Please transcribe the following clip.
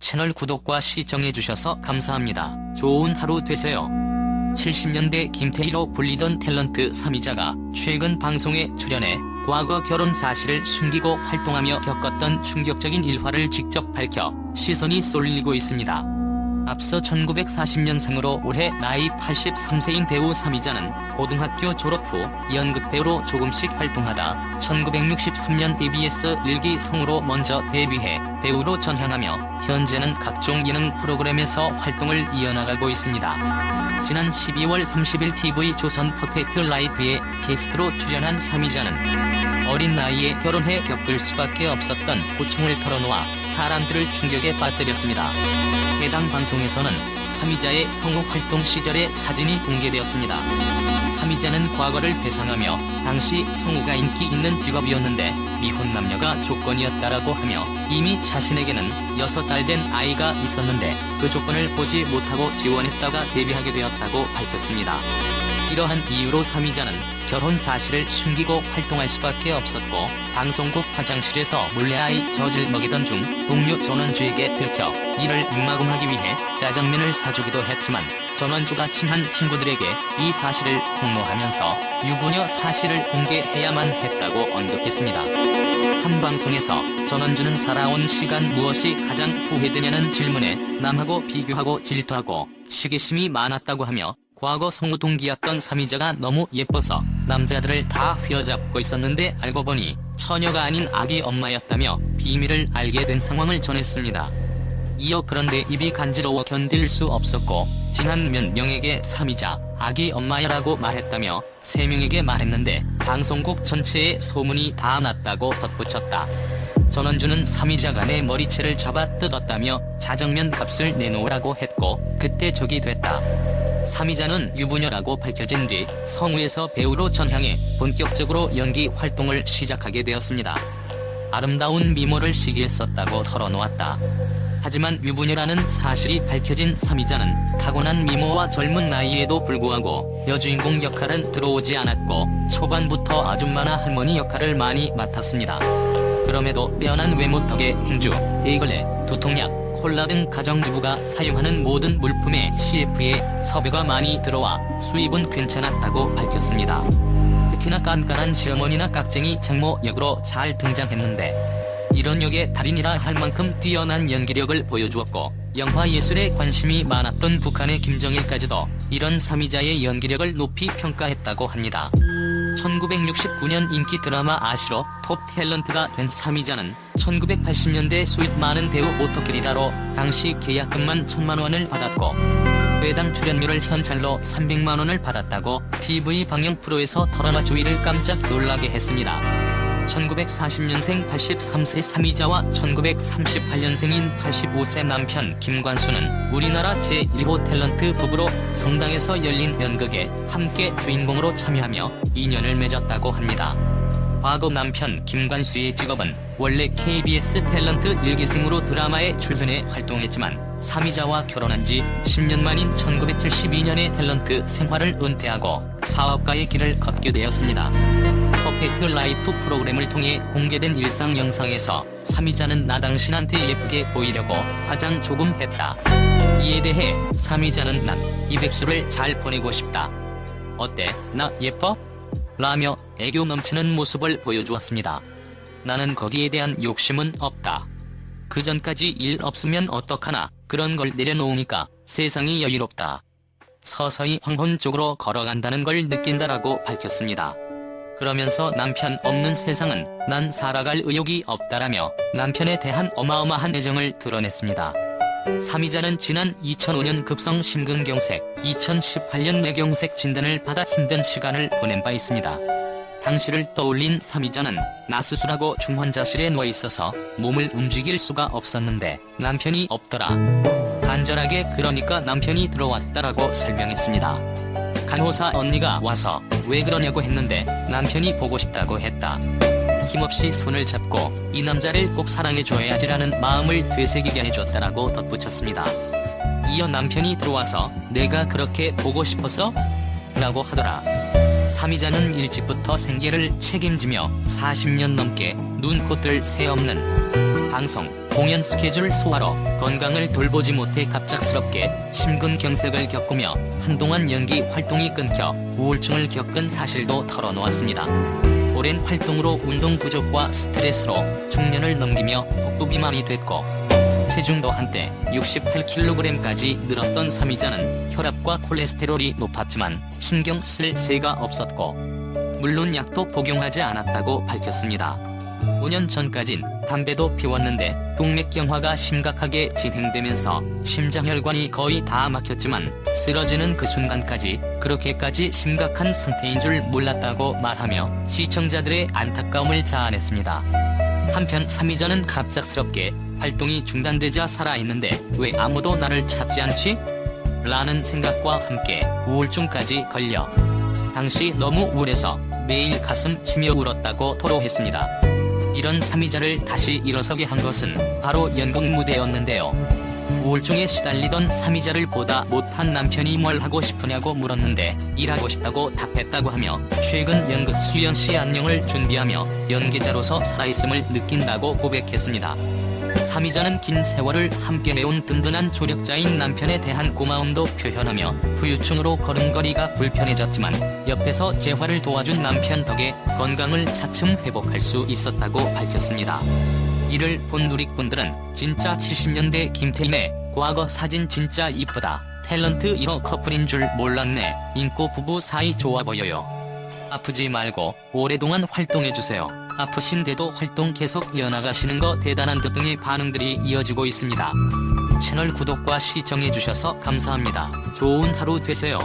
채널 구독과 시청해주셔서 감사합니다. 좋은 하루 되세요. 70년대 김태희로 불리던 탤런트 삼이자가 최근 방송에 출연해 과거 결혼 사실을 숨기고 활동하며 겪었던 충격적인 일화를 직접 밝혀 시선이 쏠리고 있습니다. 앞서 1940년생으로 올해 나이 83세인 배우 삼이자는 고등학교 졸업 후 연극배우로 조금씩 활동하다 1963년 TBS 일기성으로 먼저 데뷔해 배우로 전향하며 현재는 각종 예능 프로그램에서 활동을 이어나가고 있습니다. 지난 12월 30일 TV조선 퍼펙트 라이프에 게스트로 출연한 삼이자는 어린 나이에 결혼해 겪을 수밖에 없었던 고충을 털어놓아 사람들을 충격에 빠뜨렸습니다. 해당 방송에서는 삼이자의 성우 활동 시절의 사진이 공개되었습니다. 삼이자는 과거를 회상하며 당시 성우가 인기 있는 직업이었는데 미혼 남녀가 조건이었다라고 하며 이미 자신에게는 6달 된 아이가 있었는데 그 조건을 보지 못하고 지원했다가 데뷔하게 되었다고 밝혔습니다. 이러한 이유로 삼이자는 결혼 사실을 숨기고 활동할 수밖에 없었고 방송국 화장실에서 몰래 아이 젖을 먹이던 중 동료 전원주에게 들켜 이를 입막음하기 위해 짜장면을 사주기도 했지만 전원주가 친한 친구들에게 이 사실을 폭로하면서 유부녀 사실을 공개해야만 했다고 언급했습니다. 한 방송에서 전원주는 살아온 시간 무엇이 가장 후회되냐는 질문에 남하고 비교하고 질투하고 시기심이 많았다고 하며 과거 성우 동기였던 삼이자가 너무 예뻐서 남자들을 다 휘어잡고 있었는데 알고 보니 처녀가 아닌 아기 엄마였다며 비밀을 알게 된 상황을 전했습니다. 이어 그런데 입이 간지러워 견딜 수 없었고 지난 몇 명에게 삼이자 아기 엄마야라고 말했다며 3명에게 말했는데 방송국 전체에 소문이 다 났다고 덧붙였다. 전원주는 삼이자가 내 머리채를 잡아 뜯었다며 자정면 값을 내놓으라고 했고 그때 적이 됐다. 삼이자는 유부녀라고 밝혀진 뒤 성우에서 배우로 전향해 본격적으로 연기 활동을 시작하게 되었습니다. 아름다운 미모를 시기했었다고 털어놓았다. 하지만 유부녀라는 사실이 밝혀진 삼이자는 타고난 미모와 젊은 나이에도 불구하고 여주인공 역할은 들어오지 않았고 초반부터 아줌마나 할머니 역할을 많이 맡았습니다. 그럼에도 빼어난 외모 덕에 행주, 데이글레, 두통약, 콜라 등 가정주부가 사용하는 모든 물품에 CF에 섭외가 많이 들어와 수입은 괜찮았다고 밝혔습니다. 특히나 깐깐한 시어머니나 깍쟁이 장모 역으로 잘 등장했는데 이런 역의 달인이라 할 만큼 뛰어난 연기력을 보여주었고 영화 예술에 관심이 많았던 북한의 김정일까지도 이런 삼이자의 연기력을 높이 평가했다고 합니다. 1969년 인기 드라마 아시로 톱 탤런트가 된 삼이자는 1980년대 수입 많은 배우 오토캐리다로 당시 계약금만 1000만원을 받았고 회당 출연료를 현찰로 300만원을 받았다고 TV 방영 프로에서 털어놔 주위를 깜짝 놀라게 했습니다. 1940년생 83세 삼이자와 1938년생인 85세 남편 김관수는 우리나라 제1호 탤런트 부부로 성당에서 열린 연극에 함께 주인공으로 참여하며 인연을 맺었다고 합니다. 과거 남편 김관수의 직업은 원래 KBS 탤런트 일기생으로 드라마에 출연해 활동했지만 삼이자와 결혼한 지 10년 만인 1972년에 탤런트 생활을 은퇴하고 사업가의 길을 걷게 되었습니다. 퍼펙트 라이프 프로그램을 통해 공개된 일상 영상에서 삼이자는 나 당신한테 예쁘게 보이려고 화장 조금 했다. 이에 대해 삼이자는 난 이 백수를 잘 보내고 싶다. 어때? 나 예뻐? 라며 애교 넘치는 모습을 보여주었습니다. 나는 거기에 대한 욕심은 없다. 그 전까지 일 없으면 어떡하나 그런 걸 내려놓으니까 세상이 여유롭다. 서서히 황혼 쪽으로 걸어간다는 걸 느낀다라고 밝혔습니다. 그러면서 남편 없는 세상은 난 살아갈 의욕이 없다라며 남편에 대한 어마어마한 애정을 드러냈습니다. 삼이자는 지난 2005년 급성 심근경색, 2018년 뇌경색 진단을 받아 힘든 시간을 보낸 바 있습니다. 당시를 떠올린 삼이자는 나 수술하고 중환자실에 누워있어서 몸을 움직일 수가 없었는데 남편이 없더라. 간절하게 그러니까 남편이 들어왔다라고 설명했습니다. 간호사 언니가 와서 왜 그러냐고 했는데 남편이 보고 싶다고 했다. 힘없이 손을 잡고 이 남자를 꼭 사랑해줘야지라는 마음을 되새기게 해줬다라고 덧붙였습니다. 이어 남편이 들어와서 내가 그렇게 보고 싶어서? 라고 하더라. 삼이자는 일찍부터 생계를 책임지며 40년 넘게 눈, 코, 뜰 새 없는 방송, 공연 스케줄 소화로 건강을 돌보지 못해 갑작스럽게 심근경색을 겪으며 한동안 연기 활동이 끊겨 우울증을 겪은 사실도 털어놓았습니다. 오랜 활동으로 운동 부족과 스트레스로 중년을 넘기며 복부 비만이 됐고 체중도 한때 68kg까지 늘었던 삼이자는 혈압과 콜레스테롤이 높았지만 신경 쓸 새가 없었고 물론 약도 복용하지 않았다고 밝혔습니다. 5년 전까진 담배도 피웠는데 동맥경화가 심각하게 진행되면서 심장혈관이 거의 다 막혔지만 쓰러지는 그 순간까지 그렇게까지 심각한 상태인 줄 몰랐다고 말하며 시청자들의 안타까움을 자아냈습니다. 한편 삼이자는 갑작스럽게 활동이 중단되자 살아있는데 왜 아무도 나를 찾지 않지? 라는 생각과 함께 우울증까지 걸려 당시 너무 우울해서 매일 가슴 치며 울었다고 토로했습니다. 이런 삼이자를 다시 일어서게 한 것은 바로 연극 무대였는데요. 우울증에 시달리던 삼이자를 보다 못한 남편이 뭘 하고 싶으냐고 물었는데 일하고 싶다고 답했다고 하며 최근 연극 수연시 안녕을 준비하며 연기자로서 살아있음을 느낀다고 고백했습니다. 삼이자는 긴 세월을 함께해온 든든한 조력자인 남편에 대한 고마움도 표현하며 후유증으로 걸음걸이가 불편해졌지만 옆에서 재활을 도와준 남편 덕에 건강을 차츰 회복할 수 있었다고 밝혔습니다. 이를 본 누리꾼들은 진짜 70년대 김태희네, 과거 사진 진짜 이쁘다, 탤런트 1호 커플인 줄 몰랐네, 인고 부부 사이 좋아 보여요. 아프지 말고 오랫동안 활동해주세요. 아프신데도 활동 계속 이어나가시는 거 대단한 듯 등의 반응들이 이어지고 있습니다. 채널 구독과 시청해주셔서 감사합니다. 좋은 하루 되세요.